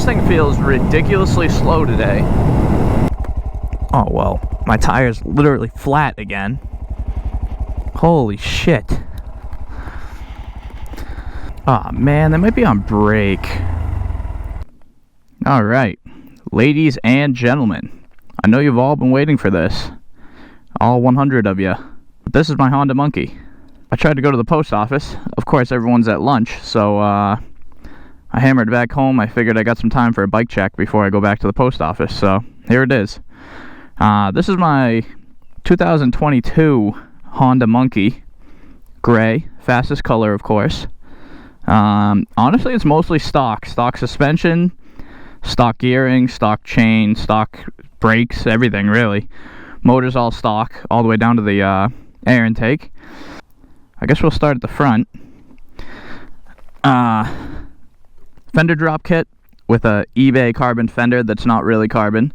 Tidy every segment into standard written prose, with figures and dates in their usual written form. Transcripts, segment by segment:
thing feels ridiculously slow today. Oh, well, my tire's literally flat again. Holy shit. Aw, man, they might be on break. Alright, ladies and gentlemen, I know you've all been waiting for this. All 100 of you. But this is my Honda Monkey. I tried to go to the post office. Of course, everyone's at lunch, so I hammered back home. I figured I got some time for a bike check before I go back to the post office, so here it is. This is my 2022 Honda Monkey. Gray, fastest color, of course. Honestly, it's mostly stock suspension, stock gearing, stock chain, stock brakes, everything really. Motor's all stock, all the way down to the air intake. I guess we'll start at the front. Fender drop kit with a eBay carbon fender that's not really carbon,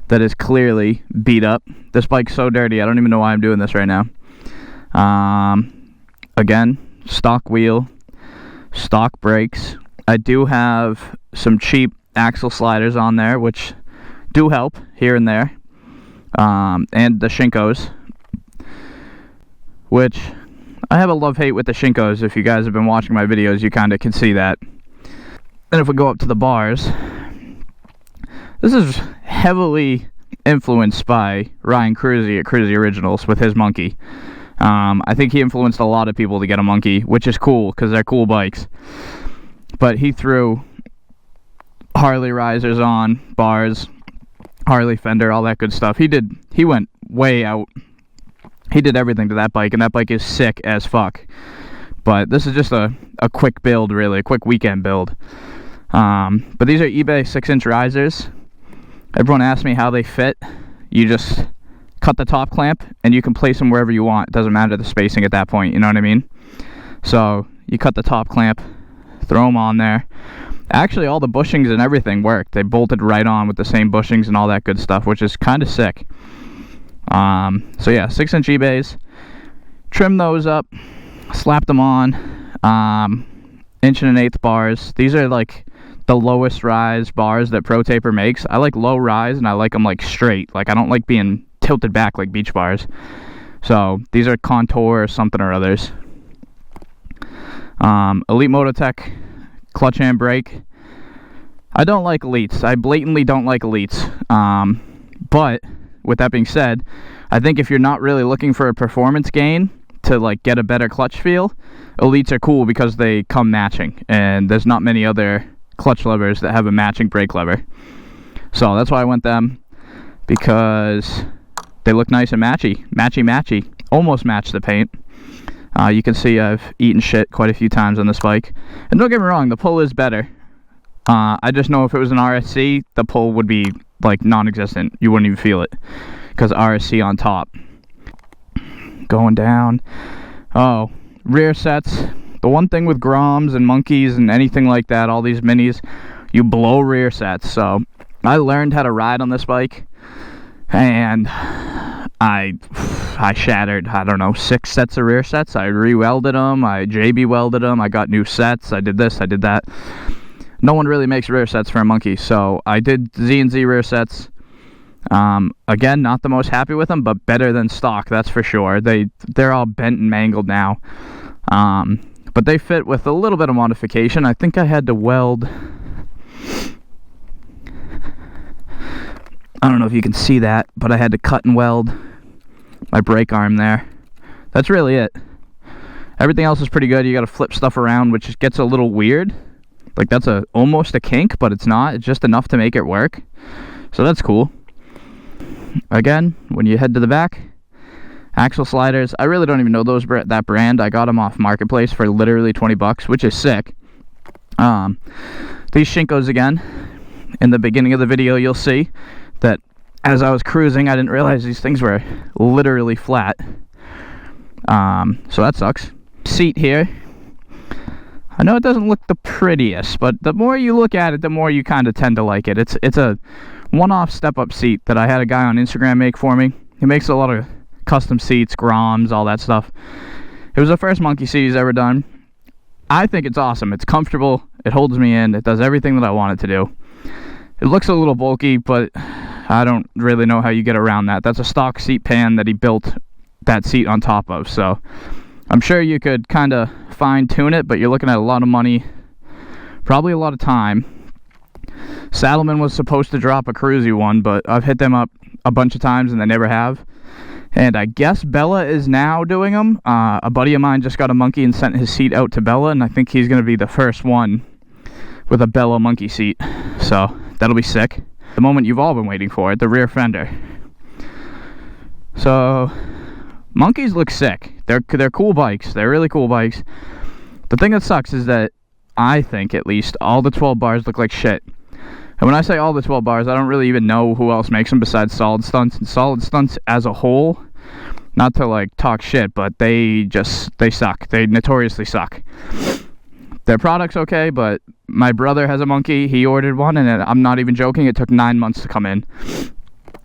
that is clearly beat up. This bike's so dirty, I don't even know why I'm doing this right now. Again, stock wheel, stock brakes. I do have some cheap axle sliders on there, which do help here and there. And the Shinkos, which I have a love-hate with the Shinkos. If you guys have been watching my videos, you kind of can see that. And if we go up to the bars, this is heavily influenced by Ryan Kruesi at Kruesi Originals with his Monkey. I think he influenced a lot of people to get a Monkey, which is cool because they're cool bikes. But he threw Harley risers on, bars, Harley fender, all that good stuff. He went way out. He did everything to that bike, and that bike is sick as fuck. But this is just a quick build, really, a quick weekend build. But these are eBay 6-inch risers. Everyone asks me how they fit. You just cut the top clamp, and you can place them wherever you want. It doesn't matter the spacing at that point, you know what I mean? So you cut the top clamp, throw them on there. Actually, all the bushings and everything worked. They bolted right on with the same bushings and all that good stuff, which is kind of sick. So yeah, 6-inch eBays. Trim those up, slap them on. 1 1/8" bars. These are like the lowest rise bars that Pro Taper makes. I like low rise, and I like them like straight. Like, I don't like being tilted back like beach bars. So these are Contour or something or others. Elite Mototech clutch and brake. I don't like Elites. I blatantly don't like Elites. But with that being said, I think if you're not really looking for a performance gain to like get a better clutch feel, Elites are cool because they come matching, and there's not many other clutch levers that have a matching brake lever. So that's why I went them, because they look nice and matchy, almost match the paint. You can see I've eaten shit quite a few times on this bike, and don't get me wrong, the pull is better. I just know if it was an RSC, the pull would be like non-existent. You wouldn't even feel it because RSC on top. Going down. Oh, rear sets. The one thing with Groms and Monkeys and anything like that, all these minis, you blow rear sets. So I learned how to ride on this bike, and I shattered, I don't know, 6 sets of rear sets. I re-welded them, I JB welded them, I got new sets, I did this, I did that. No one really makes rear sets for a Monkey, so I did Z&Z rear sets. Again, not the most happy with them, but better than stock, that's for sure. They're all bent and mangled now. But they fit with a little bit of modification. I think I had to weld, I don't know if you can see that, but I had to cut and weld my brake arm there. That's really it. Everything else is pretty good. You got to flip stuff around, which gets a little weird. Like, that's almost a kink, but it's not. It's just enough to make it work. So that's cool. Again, when you head to the back, axle sliders. I really don't even know that brand. I got them off Marketplace for literally $20, which is sick. These Shinkos again. In the beginning of the video, you'll see that as I was cruising, I didn't realize these things were literally flat. So that sucks. Seat here. I know it doesn't look the prettiest, but the more you look at it, the more you kind of tend to like it. It's a one-off step-up seat that I had a guy on Instagram make for me. He makes a lot of custom seats, Groms, all that stuff. It was the first Monkey seat he's ever done. I think it's awesome. It's comfortable. It holds me in. It does everything that I want it to do. It looks a little bulky, but I don't really know how you get around that. That's a stock seat pan that he built that seat on top of, so I'm sure you could kind of fine-tune it, but you're looking at a lot of money, probably a lot of time. Saddleman was supposed to drop a Kruesi one, but I've hit them up a bunch of times and they never have. And I guess Bella is now doing them. A buddy of mine just got a monkey and sent his seat out to Bella, and I think he's going to be the first one with a Bella monkey seat. So that'll be sick. The moment you've all been waiting for it, the rear fender. So monkeys look sick. They're cool bikes. They're really cool bikes. The thing that sucks is that I think, at least, all the 12 bars look like shit. And when I say all the 12 bars, I don't really even know who else makes them besides Solid Stunts. And Solid Stunts as a whole, not to like talk shit, but they suck. They notoriously suck. Their product's okay, but my brother has a monkey. He ordered one, and I'm not even joking. It took 9 months to come in.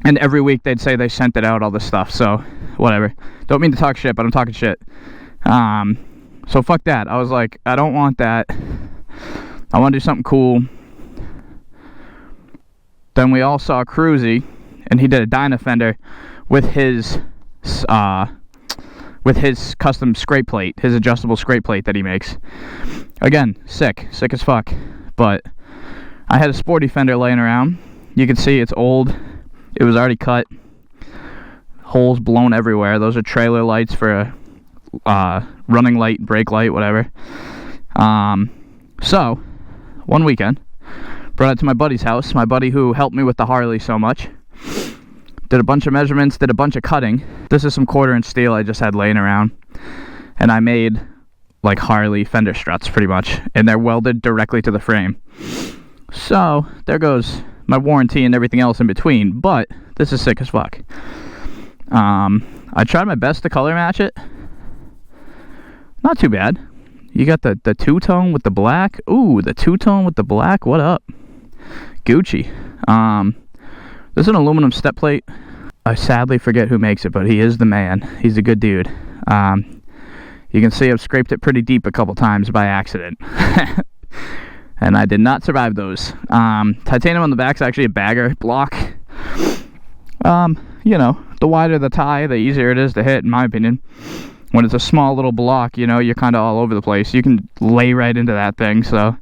And every week they'd say they sent it out, all this stuff. So, whatever. Don't mean to talk shit, but I'm talking shit. So fuck that. I was like, I don't want that. I want to do something cool. Then we all saw Kruesi, and he did a Dyna fender with his custom scrape plate, his adjustable scrape plate that he makes. Again, sick as fuck. But I had a sporty fender laying around. You can see it's old. It was already cut. Holes blown everywhere. Those are trailer lights for a running light, brake light, whatever. So one weekend, brought it to my buddy's house, my buddy who helped me with the Harley so much. Did a bunch of measurements, did a bunch of cutting. This is some 1/4-inch steel I just had laying around. And I made like Harley fender struts pretty much. And they're welded directly to the frame. So there goes my warranty and everything else in between. But this is sick as fuck. I tried my best to color match it. Not too bad. You got the two-tone with the black. Ooh, the two-tone with the black. What up? Gucci. This is an aluminum step plate. I sadly forget who makes it, but he is the man. He's a good dude. You can see I've scraped it pretty deep a couple times by accident. And I did not survive those. Titanium on the back is actually a bagger block. You know, the wider the tie, the easier it is to hit, in my opinion. When it's a small little block, you know, you're kind of all over the place. You can lay right into that thing, so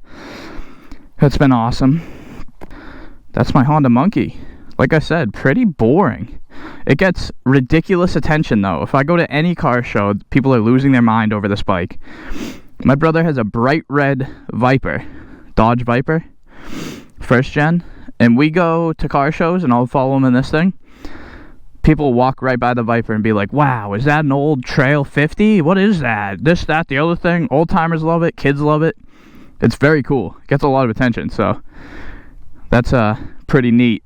it's been awesome. That's my Honda Monkey. Like I said, pretty boring. It gets ridiculous attention, though. If I go to any car show, people are losing their mind over this bike. My brother has a bright red Viper, Dodge Viper, first gen, and we go to car shows, and I'll follow him in this thing. People walk right by the Viper and be like, wow, is that an old Trail 50? What is that? This, that, the other thing. Old timers love it. Kids love it. It's very cool. It gets a lot of attention, so that's pretty neat.